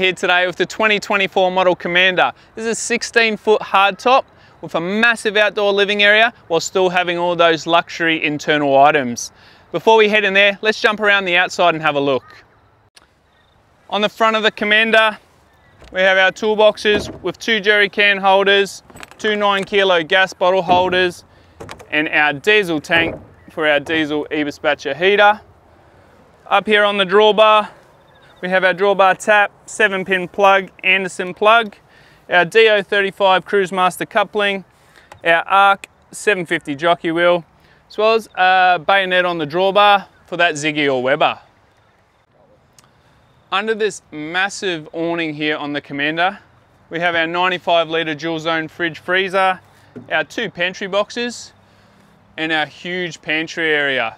here today with the 2024 model Commander. This is a 16-foot hardtop with a massive outdoor living area while still having all those luxury internal items. Before we head in there, let's jump around the outside and have a look. On the front of the Commander, we have our toolboxes with 2 jerry can holders, 2 9-kilo gas bottle holders, and our diesel tank for our diesel Eberspacher heater. Up here on the drawbar, we have our drawbar tap, 7-pin plug, Anderson plug, our DO35 Cruisemaster coupling, our ARC 750 jockey wheel, as well as a bayonet on the drawbar for that Ziggy or Weber. Under this massive awning here on the Commander, we have our 95-litre dual zone fridge freezer, our 2 pantry boxes, and our huge pantry area.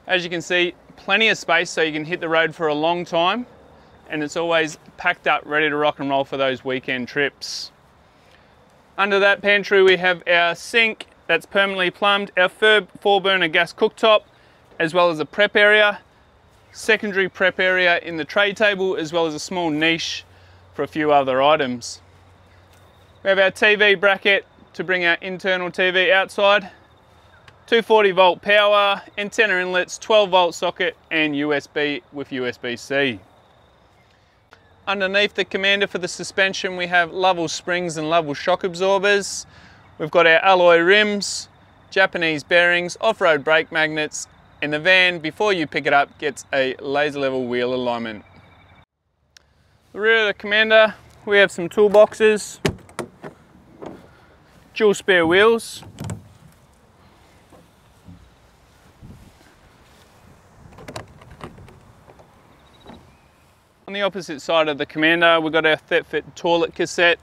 As you can see, plenty of space so you can hit the road for a long time, and it's always packed up ready to rock and roll for those weekend trips. Under that pantry we have our sink that's permanently plumbed, our 4-burner gas cooktop, as well as a prep area, secondary prep area in the tray table, as well as a small niche for a few other items. We have our TV bracket to bring our internal TV outside, 240 volt power, antenna inlets, 12 volt socket, and USB with USB-C. Underneath the Commander for the suspension we have level springs and level shock absorbers. We've got our alloy rims, Japanese bearings, off-road brake magnets, and the van, before you pick it up, gets a laser level wheel alignment. The rear of the Commander, we have some toolboxes, dual spare wheels, on the opposite side of the Commander, we've got our ThetFit toilet cassette,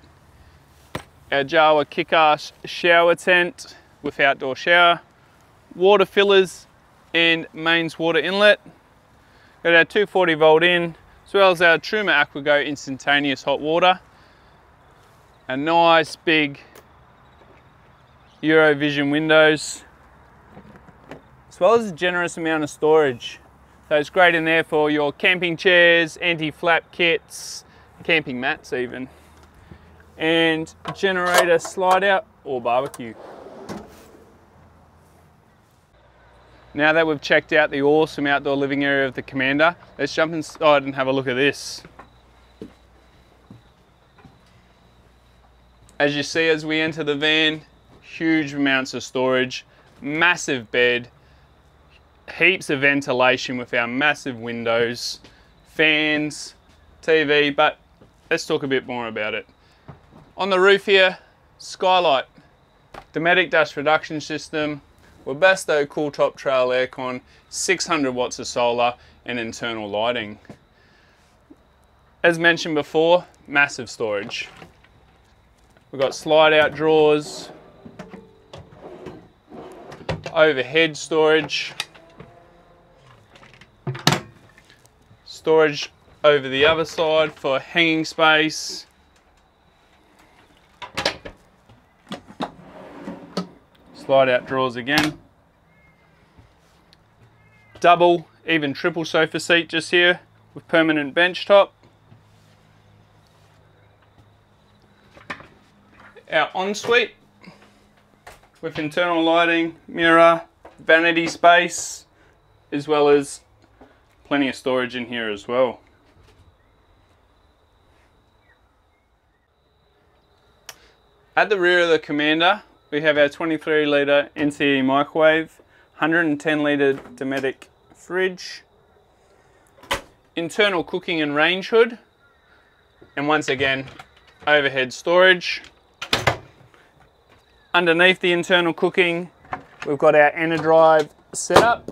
our JAWA kick-ass shower tent with outdoor shower, water fillers and mains water inlet. Got our 240 volt in, as well as our Truma AquaGo instantaneous hot water. A nice big Eurovision windows, as well as a generous amount of storage. So it's great in there for your camping chairs, anti-flap kits, camping mats even. And generator slide out or barbecue. Now that we've checked out the awesome outdoor living area of the Commander, let's jump inside and have a look at this. As you see as we enter the van, huge amounts of storage, massive bed, heaps of ventilation with our massive windows, fans, TV, but let's talk a bit more about it. On the roof here, skylight, Dometic Dust Reduction System, Webasto cool top trail aircon, 600 watts of solar and internal lighting. As mentioned before, massive storage. We've got slide out drawers, overhead storage, storage over the other side for hanging space, slide out drawers again, double, even triple sofa seat just here with permanent bench top, our ensuite with internal lighting, mirror, vanity space, as well as plenty of storage in here as well. At the rear of the Commander, we have our 23-litre NCE microwave, 110-litre Dometic fridge, internal cooking and range hood, and once again, overhead storage. Underneath the internal cooking, we've got our Enerdrive setup,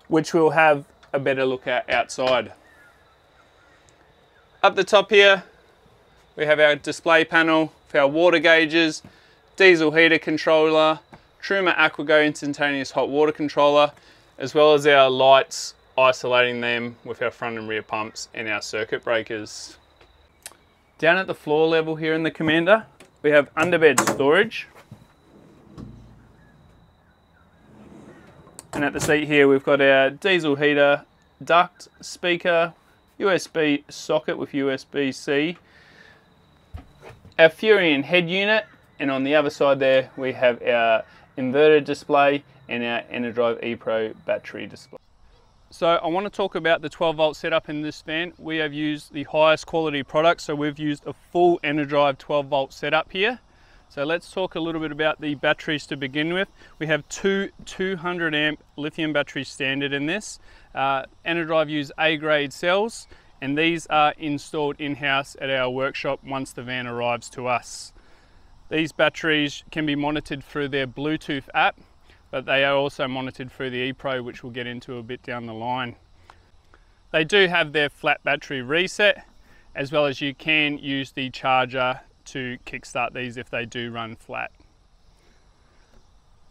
which we'll have a better look at outside. Up the top here, we have our display panel for our water gauges, diesel heater controller, Truma AquaGo instantaneous hot water controller, as well as our lights, isolating them with our front and rear pumps and our circuit breakers. Down at the floor level here in the Commander, we have underbed storage. And at the seat here we've got our diesel heater, duct, speaker, USB socket with USB-C, our Furion head unit, and on the other side there we have our inverter display and our Enerdrive ePro battery display. So I want to talk about the 12 volt setup in this van. We have used the highest quality product, so we've used a full Enerdrive 12 volt setup here. So let's talk a little bit about the batteries to begin with. We have two 200 amp lithium batteries standard in this. Enerdrive use A grade cells, and these are installed in-house at our workshop once the van arrives to us. These batteries can be monitored through their Bluetooth app, but they are also monitored through the ePro, which we'll get into a bit down the line. They do have their flat battery reset, as well as you can use the charger to kickstart these if they do run flat.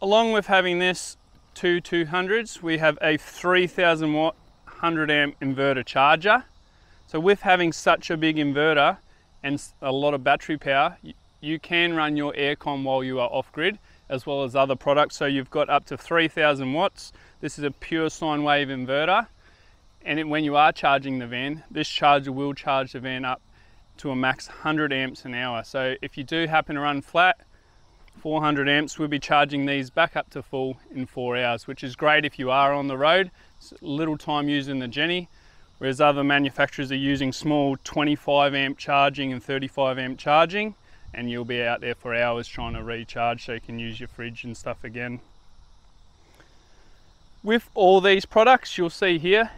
Along with having this two 200s, we have a 3000 watt 100 amp inverter charger. So with having such a big inverter and a lot of battery power, you can run your aircon while you are off grid, as well as other products. So you've got up to 3000 watts. This is a pure sine wave inverter. And when you are charging the van, this charger will charge the van up to a max 100 amps an hour. So if you do happen to run flat, 400 amps, we'll be charging these back up to full in 4 hours, which is great if you are on the road. It's little time using the Jenny, whereas other manufacturers are using small 25 amp charging and 35 amp charging, and you'll be out there for hours trying to recharge so you can use your fridge and stuff again. With all these products, you'll see here,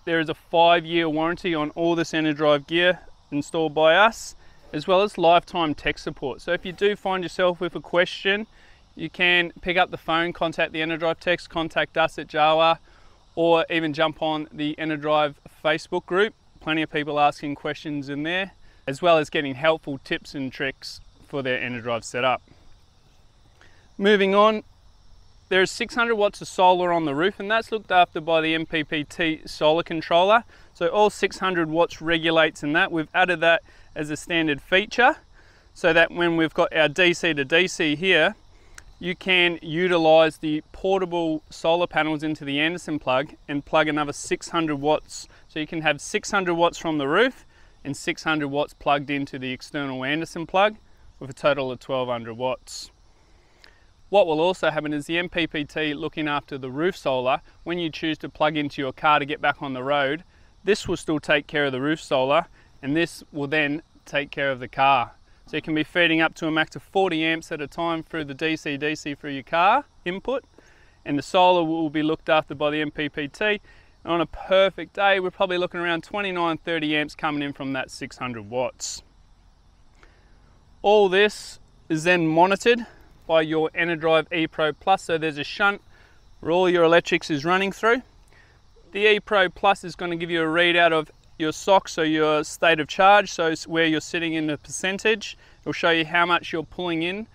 there is a 5-year warranty on all this Enerdrive gear installed by us, as well as lifetime tech support. So if you do find yourself with a question, you can pick up the phone, contact the Enerdrive techs, contact us at JAWA, or even jump on the Enerdrive Facebook group. Plenty of people asking questions in there, as well as getting helpful tips and tricks for their Enerdrive setup. Moving on, there is 600 watts of solar on the roof, and that's looked after by the MPPT solar controller. So all 600 watts regulates in that. We've added that as a standard feature, so that when we've got our DC to DC here, you can utilize the portable solar panels into the Anderson plug and plug another 600 watts. So you can have 600 watts from the roof and 600 watts plugged into the external Anderson plug, with a total of 1200 watts. What will also happen is the MPPT looking after the roof solar. When you choose to plug into your car to get back on the road, this will still take care of the roof solar, and this will then take care of the car. So you can be feeding up to a max of 40 amps at a time through the DC through your car input, and the solar will be looked after by the MPPT. And on a perfect day, we're probably looking around 29-30 amps coming in from that 600 watts. All this is then monitored by your Enerdrive ePro Plus. So there's a shunt where all your electrics is running through. The ePro Plus is going to give you a readout of your SOC, so your state of charge, so where you're sitting in the percentage. It'll show you how much you're pulling in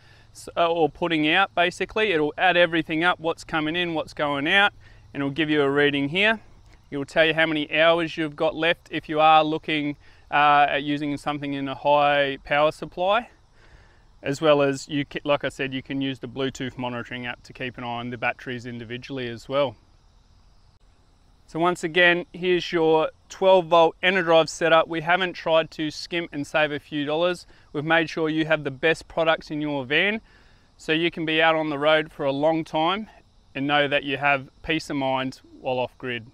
or putting out. Basically, it'll add everything up, what's coming in, what's going out, and it'll give you a reading here. It will tell you how many hours you've got left if you are looking at using something in a high power supply, as well as, like I said, you can use the Bluetooth monitoring app to keep an eye on the batteries individually as well. So once again, here's your 12 volt Enerdrive setup. We haven't tried to skimp and save a few dollars. We've made sure you have the best products in your van, so you can be out on the road for a long time and know that you have peace of mind while off grid.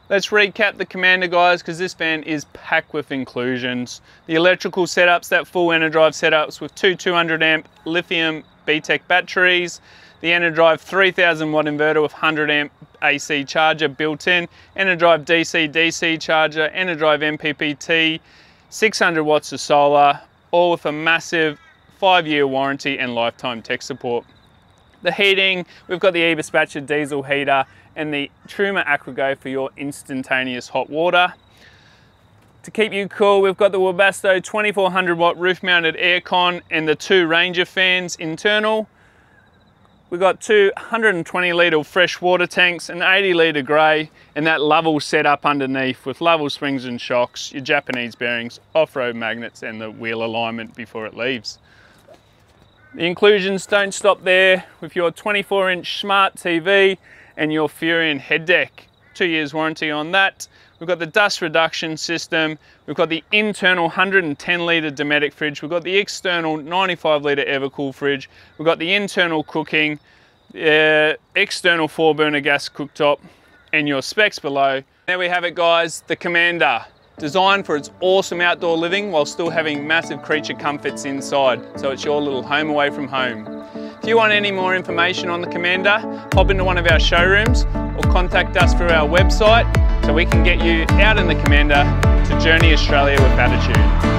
Let's recap the Commander, guys, because this van is packed with inclusions. The electrical setups, that full Enerdrive setups with two 200 amp lithium BTEC batteries, the Enerdrive 3000 watt inverter with 100 amp AC charger built in, Enerdrive DC charger, Enerdrive MPPT, 600 watts of solar, all with a massive 5-year warranty and lifetime tech support. The heating, we've got the Eberspacher Diesel Heater and the Truma Aquago for your instantaneous hot water. To keep you cool, we've got the Webasto 2400 watt roof mounted aircon and the 2 Ranger fans internal. We've got 2 120 litre fresh water tanks, an 80 litre grey, and that level set up underneath with level springs and shocks, your Japanese bearings, off-road magnets, and the wheel alignment before it leaves. The inclusions don't stop there with your 24-inch smart TV and your Furion head deck, 2 years warranty on that. We've got the dust reduction system. We've got the internal 110 litre Dometic fridge. We've got the external 95 litre Evercool fridge. We've got the internal cooking, external 4-burner gas cooktop, and your specs below. There we have it, guys, the Commander. Designed for its awesome outdoor living while still having massive creature comforts inside. So it's your little home away from home. If you want any more information on the Commander, pop into one of our showrooms or contact us through our website so we can get you out in the Commander to journey Australia with attitude.